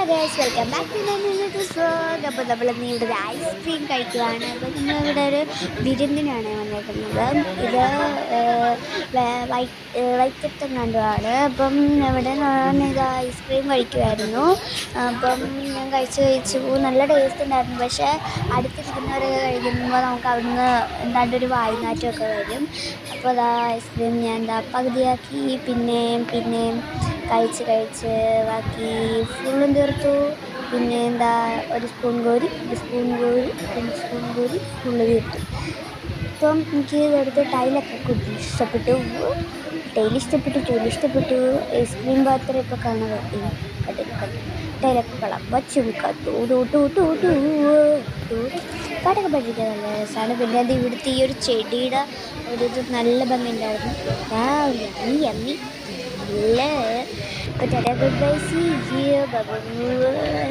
Guys welcome back to my vlog. അപ്പോൾ നമ്മളിന്ന് ഇവിടെ ഒരു ഐസ്ക്രീം കഴിക്കുകയാണ്. അപ്പോൾ നമ്മളിവിടെ ഒരു വിരുന്നിനാണ് വന്നേക്കുന്നത്. ഇത് വൈക്കത്തം കണ്ടുമാണ്. അപ്പം ഇവിടെ ഇത് ഐസ്ക്രീം കഴിക്കുമായിരുന്നു. അപ്പം ഞാൻ കഴിച്ചു നല്ല ടേസ്റ്റ് ഉണ്ടായിരുന്നു. പക്ഷേ അടുത്തിരിക്കുന്നവരൊക്കെ കഴിക്കുമ്പോൾ നമുക്ക് അവിടുന്ന് എന്താണ്ടൊരു വായുനാറ്റമൊക്കെ വരും. അപ്പോൾ അതാ ഐസ്ക്രീം ഞാൻ പകുതിയാക്കി പിന്നെയും കഴിച്ച് ബാക്കി ഫുള്ളും തീർത്തു. പിന്നെ ഒരു സ്പൂൺ കോരി ഫുള്ള് തീർത്തു. ഇപ്പം എനിക്ക് ഇതെടുത്ത് ടൈലൊക്കെ ഇഷ്ടപ്പെട്ടു. ടൈൽ ഇഷ്ടപ്പെട്ടു. ഐസ്ക്രീം പാത്രം ഇപ്പോൾ കാണാൻ പറ്റി. ടൈലൊക്കെ കൊള്ളാം. പാട്ടൊക്കെ പഠിക്കാൻ നല്ല രസമാണ്. പിന്നെ അത് ഇവിടുത്തെ ഈ ഒരു ചെടിയുടെ ഒരു ഇത് നല്ല ഭംഗി ഉണ്ടായിരുന്നു. യമ്മി നല്ല. But I have a bye. See you. Bye.